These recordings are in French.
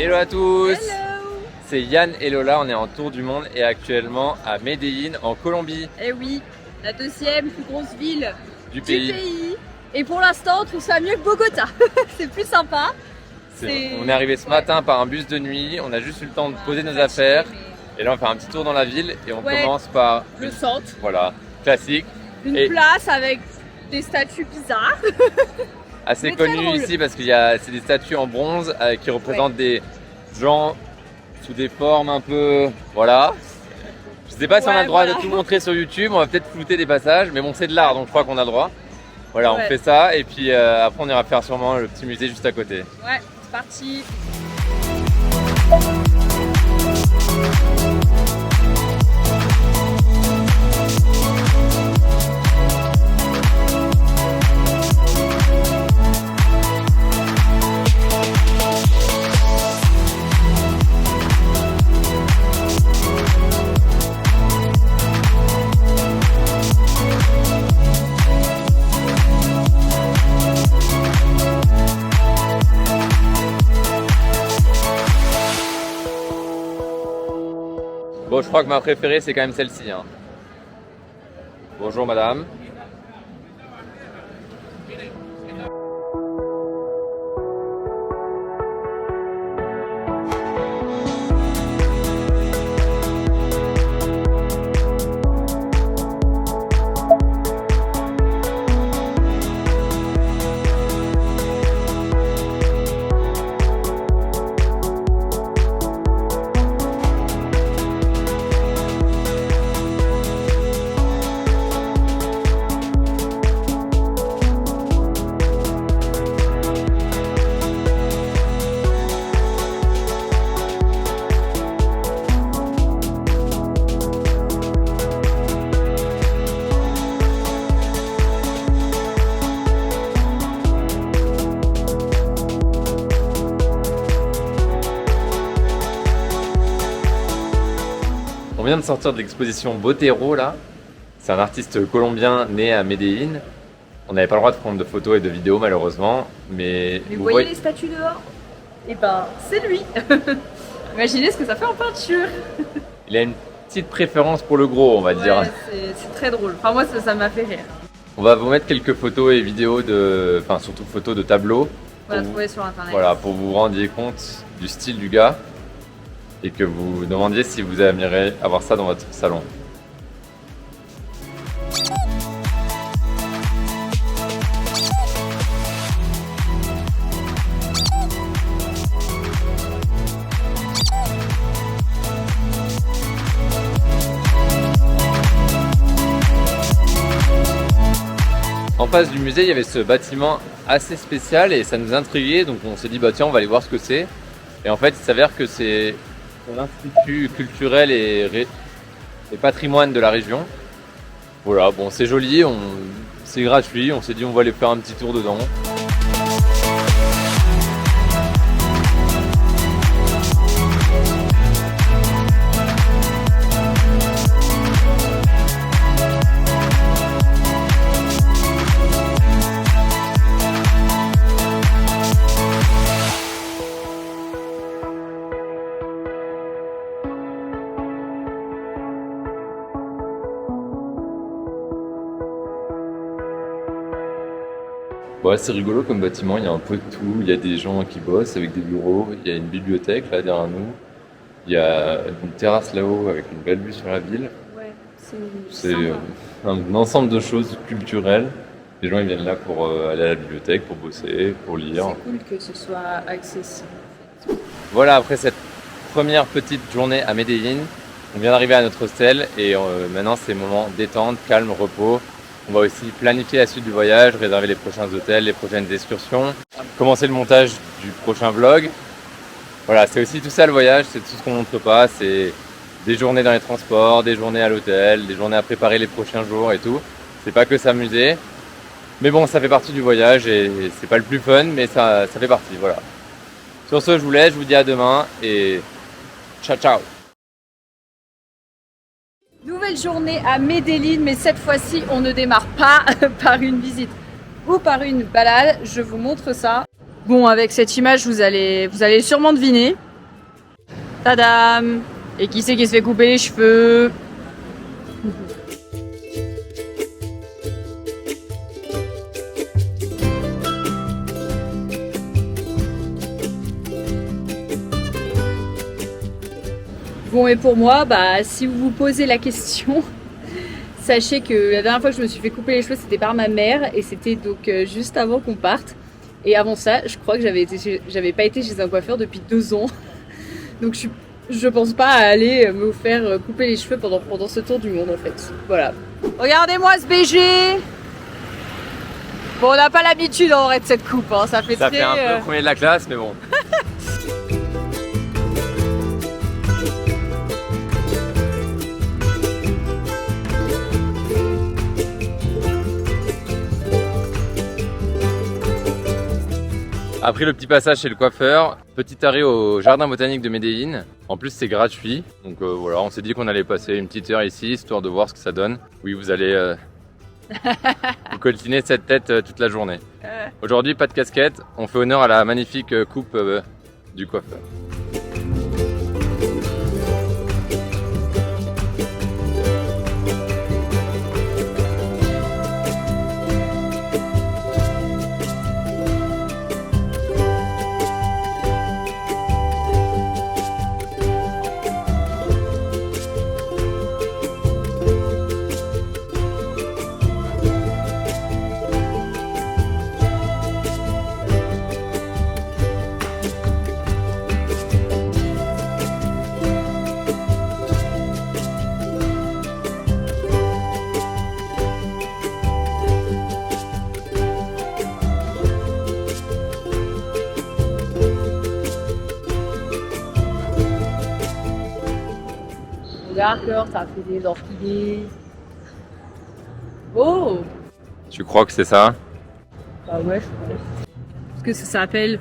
Hello à tous. Hello. C'est Yann et Lola, on est en tour du monde et actuellement à Medellín en Colombie. Eh oui, la deuxième plus grosse ville du du pays. pays. Et pour l'instant, on trouve ça mieux que Bogota. C'est plus sympa. On est arrivé ce matin par un bus de nuit, on a juste eu le temps de poser nos affaires. Et là on va faire un petit tour dans la ville et on commence par le centre. Voilà, classique. Une Et place avec des statues bizarres. assez Mais très connu drôle. ici parce qu'il c'est des statues en bronze qui représentent des gens sous des formes un peu... Voilà. Je sais pas si on a le droit de tout montrer sur YouTube, on va peut-être flouter des passages, mais bon c'est de l'art donc je crois qu'on a le droit. Voilà, on fait ça et puis après on ira faire sûrement le petit musée juste à côté. Ouais, c'est parti. Bon, je crois que ma préférée c'est quand même celle-ci. Hein. Bonjour madame. On vient de sortir de l'exposition Botero là. C'est un artiste colombien né à Medellín. On n'avait pas le droit de prendre de photos et de vidéos malheureusement, mais vous voyez les statues dehors? Et ben, c'est lui. Imaginez ce que ça fait en peinture. Il a une petite préférence pour le gros, on va dire. C'est très drôle. Enfin, moi, ça m'a fait rire. On va vous mettre quelques photos et vidéos enfin surtout photos de tableaux. On va trouver sur internet. Voilà, pour vous rendiez compte du style du gars et que vous vous demandiez si vous aimeriez avoir ça dans votre salon. En face du musée, il y avait ce bâtiment assez spécial et ça nous intriguait, donc on s'est dit bah tiens, on va aller voir ce que c'est. Et en fait, il s'avère que c'est l'institut culturel et patrimoine de la région. Voilà, bon, c'est joli, c'est gratuit, on s'est dit on va aller faire un petit tour dedans. Ouais, c'est rigolo comme bâtiment, il y a un peu de tout, il y a des gens qui bossent avec des bureaux, il y a une bibliothèque là derrière nous, il y a une terrasse là-haut avec une belle vue sur la ville. Ouais, c'est un ensemble de choses culturelles. Les gens ils viennent là pour aller à la bibliothèque, pour bosser, pour lire. C'est cool que ce soit accessible. Voilà, après cette première petite journée à Medellín, on vient d'arriver à notre hostel et maintenant c'est moment détente, calme, repos. On va aussi planifier la suite du voyage, réserver les prochains hôtels, les prochaines excursions, commencer le montage du prochain vlog. Voilà, c'est aussi tout ça le voyage, c'est tout ce qu'on montre pas, c'est des journées dans les transports, des journées à l'hôtel, des journées à préparer les prochains jours et tout. C'est pas que s'amuser, mais bon, ça fait partie du voyage et c'est pas le plus fun, mais ça fait partie, voilà. Sur ce, je vous laisse, je vous dis à demain et ciao ciao. Nouvelle journée à Medellín, mais cette fois-ci, on ne démarre pas par une visite ou par une balade. Je vous montre ça. Bon, avec cette image, vous allez sûrement deviner. Tadam! Et qui c'est qui se fait couper les cheveux? Bon, et pour moi, si vous vous posez la question, sachez que la dernière fois que je me suis fait couper les cheveux, c'était par ma mère et c'était donc juste avant qu'on parte. Et avant ça, je crois que j'avais pas été chez un coiffeur depuis 2 ans. Donc je pense pas à aller me faire couper les cheveux pendant ce tour du monde en fait. Voilà. Regardez-moi ce BG. Bon, on n'a pas l'habitude en vrai de cette coupe, hein. Ça fait un peu premier de la classe, mais bon. Après le petit passage chez le coiffeur, petit arrêt au jardin botanique de Medellín. En plus c'est gratuit, donc voilà, on s'est dit qu'on allait passer une petite heure ici, histoire de voir ce que ça donne. Oui, vous allez vous coltiner cette tête toute la journée. Aujourd'hui, pas de casquette, on fait honneur à la magnifique coupe du coiffeur. D'accord, ça fait des orchidées. Oh! Tu crois que c'est ça? Bah ouais, je pense. Parce que ça s'appelle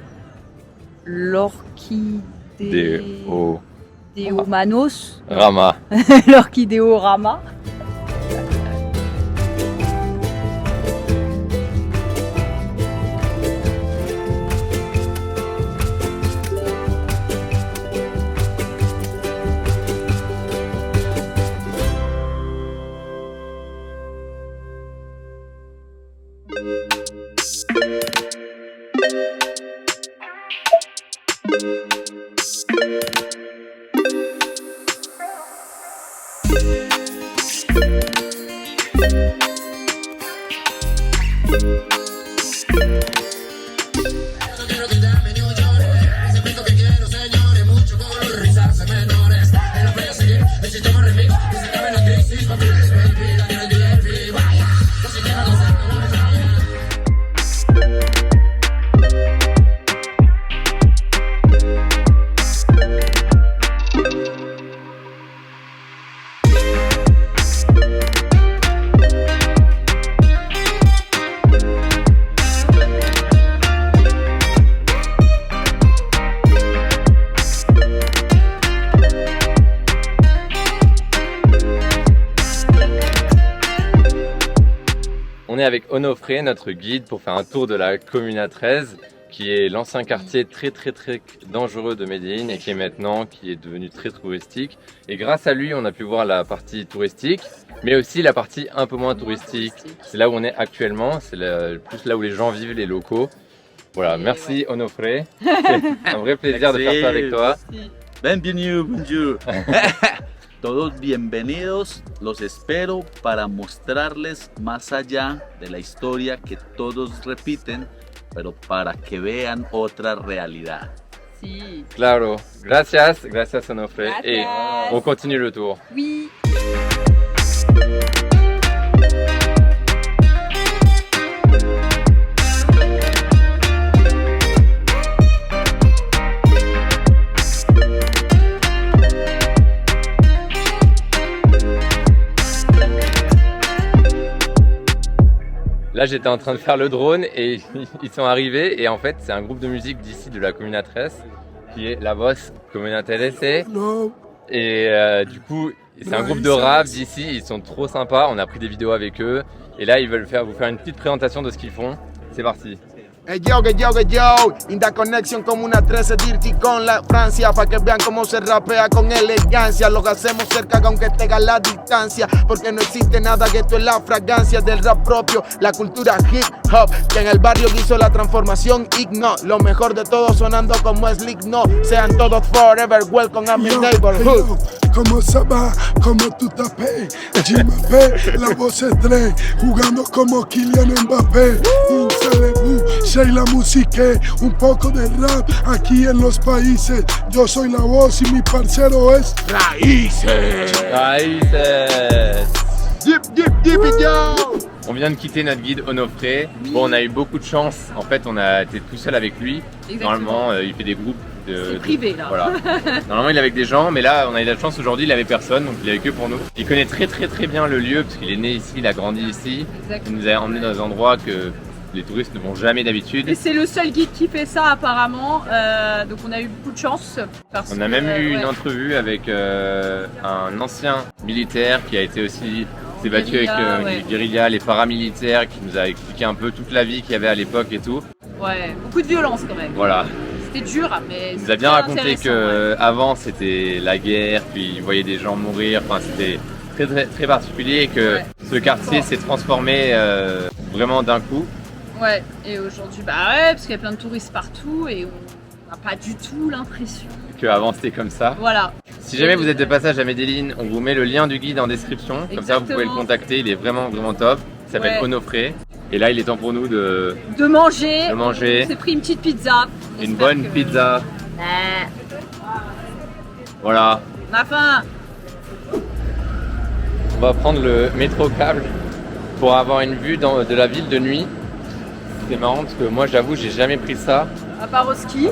l'orchidéo Manos. Rama. L'orchidéo Rama. On est avec Onofré, notre guide, pour faire un tour de la Comuna 13, qui est l'ancien quartier très dangereux de Medellín et qui est devenu très touristique. Et grâce à lui, on a pu voir la partie touristique, mais aussi la partie un peu moins touristique. C'est là où on est actuellement, c'est plus là où les gens vivent, les locaux. Voilà, merci Onofré. C'est un vrai plaisir de faire ça avec toi. Bienvenue, bonjour. Todos bienvenidos, los espero para mostrarles más allá de la historia que todos repiten, pero para que vean otra realidad. Si. Claro, gracias Onofré. Gracias. Et on continue le tour. Oui. Là, j'étais en train de faire le drone et ils sont arrivés. Et en fait, c'est un groupe de musique d'ici, de la Comuna 13, qui est La Voz Comuna 13. Et du coup, c'est un groupe de rap d'ici. Ils sont trop sympas. On a pris des vidéos avec eux. Et là, ils veulent vous faire une petite présentation de ce qu'ils font. C'est parti. Que yo, interconexión como una 13 dirty con la Francia, pa' que vean cómo se rapea con elegancia. Lo que hacemos cerca aunque tenga la distancia, porque no existe nada que esto es la fragancia del rap propio, la cultura hip hop, que en el barrio hizo la transformación igno. Lo mejor de todo sonando como Slick, no, sean todos forever welcome a mi neighborhood. Comment ça va, comment tu t'appelles? Jimapé, la voz es tres, jugando como Kylian Mbappé. Insalebu, sei la musique, un poco de rap aquí en los países. Yo soy la voz y mi parcero es Raíces. Raíces. Dip, dip, dip, yo. On vient de quitter notre guide Onofré. Bon, on a eu beaucoup de chance. En fait, on a été tout seul avec lui. Exactement. Normalement, il fait des groupes. C'est privé là. Voilà. Normalement, il est avec des gens, mais là, on a eu la chance aujourd'hui, il avait personne, donc il avait que pour nous. Il connaît très bien le lieu parce qu'il est né ici, il a grandi ici. Exactement. Il nous a emmenés dans des endroits que les touristes ne vont jamais d'habitude. Et c'est le seul guide qui fait ça apparemment, donc on a eu beaucoup de chance. On a même eu une entrevue avec un ancien militaire qui a été aussi s'est battu avec les guérillas, les paramilitaires, qui nous a expliqué un peu toute la vie qu'il y avait à l'époque et tout. Ouais, beaucoup de violence quand même. Voilà. C'était dur, mais il nous a bien raconté que avant c'était la guerre, puis il voyait des gens mourir, enfin c'était très particulier et que ce quartier s'est transformé vraiment d'un coup. Ouais, et aujourd'hui, parce qu'il y a plein de touristes partout et on n'a pas du tout l'impression qu'avant c'était comme ça. Voilà. Si jamais vous êtes de passage à Medellín, on vous met le lien du guide en description, comme ça vous pouvez le contacter, il est vraiment top. Il s'appelle Onofré. Et là il est temps pour nous de manger. On s'est pris une petite pizza. Une bonne pizza. Voilà. On a faim. On va prendre le métro câble pour avoir une vue de la ville de nuit. C'est marrant parce que moi j'avoue j'ai jamais pris ça. À part au ski.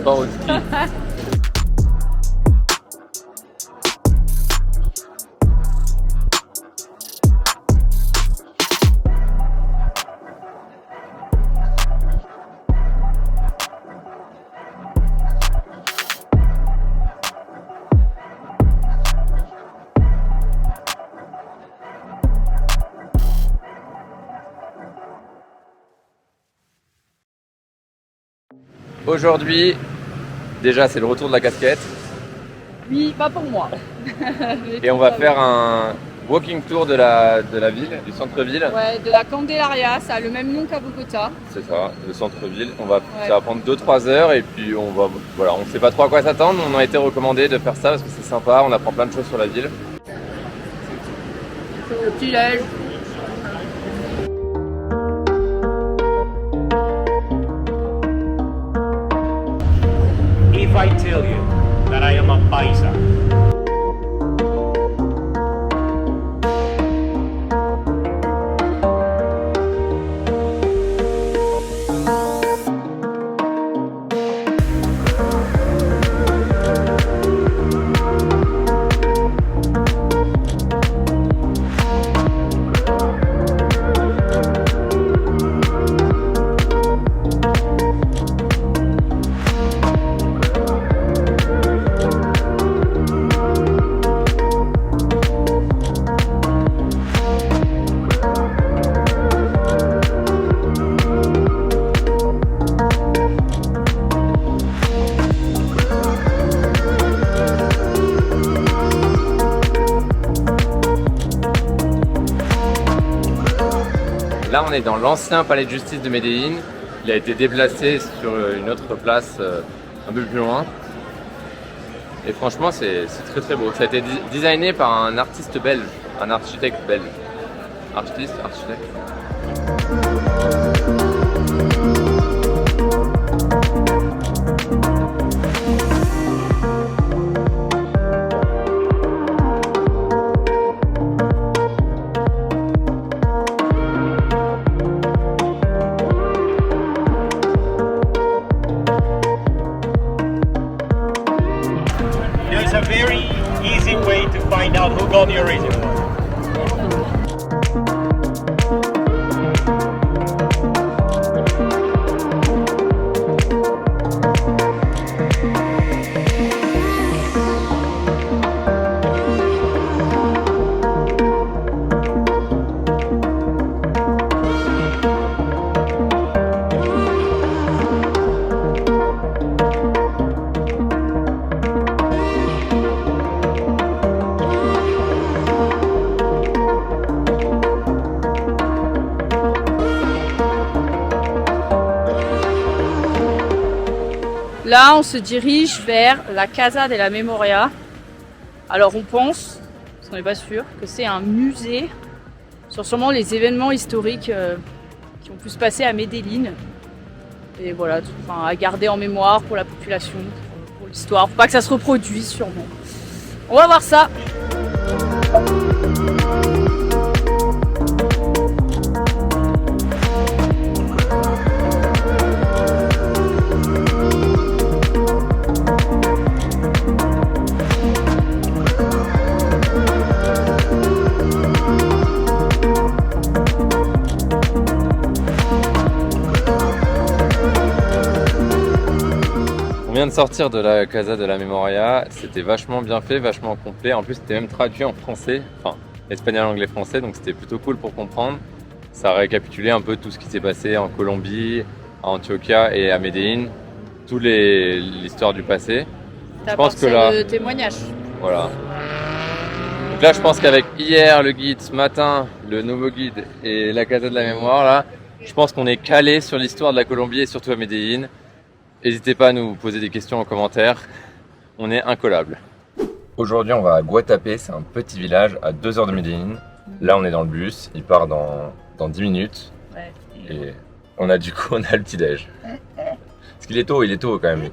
Aujourd'hui, déjà c'est le retour de la casquette. Oui, pas pour moi. Et on va faire un walking tour de la ville, du centre-ville. Ouais, de la Candelaria, ça a le même nom qu'à Bogota. C'est ça, le centre-ville. Ça va prendre 2-3 heures et puis on ne sait pas trop à quoi s'attendre. On a été recommandé de faire ça parce que c'est sympa, on apprend plein de choses sur la ville. Le petit-déj. If I tell you that I am a paisa, Là, on est dans l'ancien palais de justice de Medellín. Il a été déplacé sur une autre place un peu plus loin. Et franchement, c'est très beau. Ça a été designé par un artiste belge, un architecte belge. Architecte. there's a very easy way to find out who got the original. Là, on se dirige vers la Casa de la Memoria. Alors on pense, parce qu'on n'est pas sûr, que c'est un musée sur sûrement les événements historiques qui ont pu se passer à Medellín. Et voilà, à garder en mémoire pour la population, pour l'histoire, pour pas que ça se reproduise sûrement. On va voir ça. On vient de sortir de la Casa de la Memoria, c'était vachement bien fait, vachement complet. En plus, c'était même traduit en français, enfin espagnol, anglais, français, donc c'était plutôt cool pour comprendre. Ça récapitulait un peu tout ce qui s'est passé en Colombie, à Antioquia et à Medellín, toute l'histoire du passé. Je pense que là, le témoignage. Voilà. Donc là, je pense qu'avec hier le guide, ce matin le nouveau guide et la Casa de la Mémoire, là, je pense qu'on est calé sur l'histoire de la Colombie et surtout à Medellín. N'hésitez pas à nous poser des questions en commentaire, on est incollables. Aujourd'hui on va à Guatapé, c'est un petit village à 2 heures de Medellín. Là on est dans le bus, il part dans 10 minutes. Ouais. Et on a le petit déj. Parce qu'il est tôt, quand même.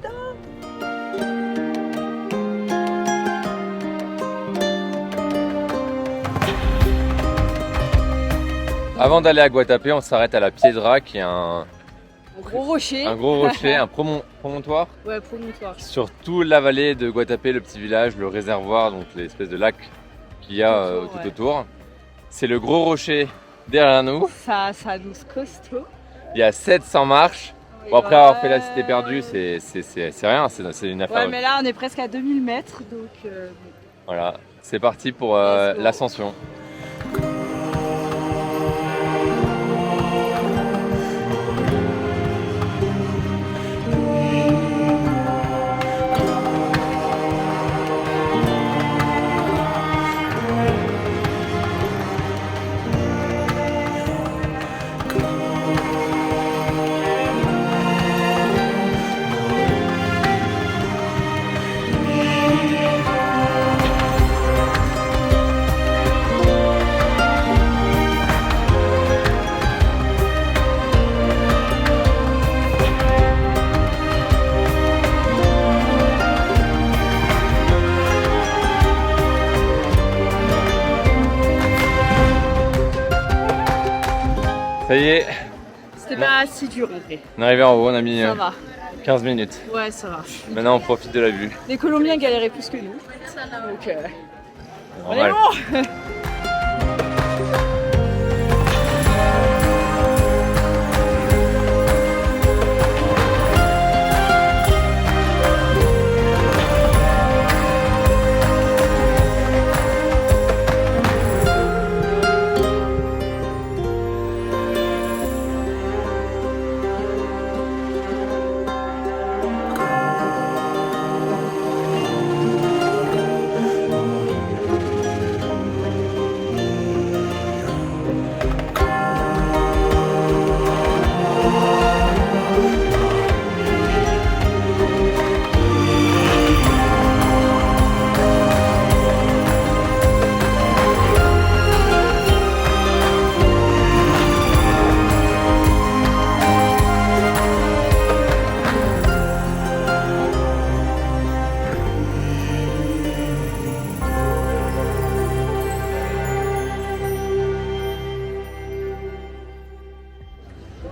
Avant d'aller à Guatapé, on s'arrête à la Piedra qui est un gros rocher, un promontoire. Ouais, promontoire. Sur toute la vallée de Guatapé, le petit village, le réservoir, donc l'espèce de lac qu'il y a tout autour. C'est le gros rocher derrière nous. Ça nous costaud. Il y a 700 marches. Bon, après avoir fait la cité perdue, c'est rien, c'est une affaire. Ouais, mais là on est presque à 2000 mètres, donc voilà, c'est parti pour l'ascension. Ça y est. C'était pas si dur en vrai. On est arrivé en haut, on a mis 15 minutes. Ouais, ça va. Maintenant on profite de la vue. Les Colombiens galéraient plus que nous. Donc on est bon.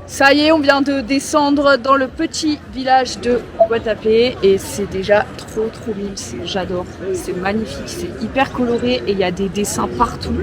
Ça y est, on vient de descendre dans le petit village de Guatapé et c'est déjà trop mime, j'adore, c'est magnifique, c'est hyper coloré et il y a des dessins partout.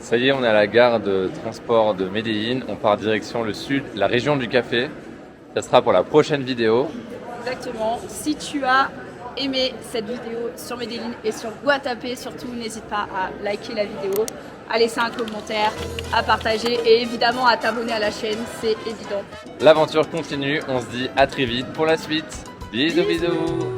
Ça y est, on est à la gare de transport de Medellín. On part direction le sud, la région du café. Ça sera pour la prochaine vidéo. Exactement. Si tu as aimé cette vidéo sur Medellín et sur Guatapé, surtout n'hésite pas à liker la vidéo, à laisser un commentaire, à partager et évidemment à t'abonner à la chaîne, c'est évident. L'aventure continue, on se dit à très vite pour la suite. Bisous bisous.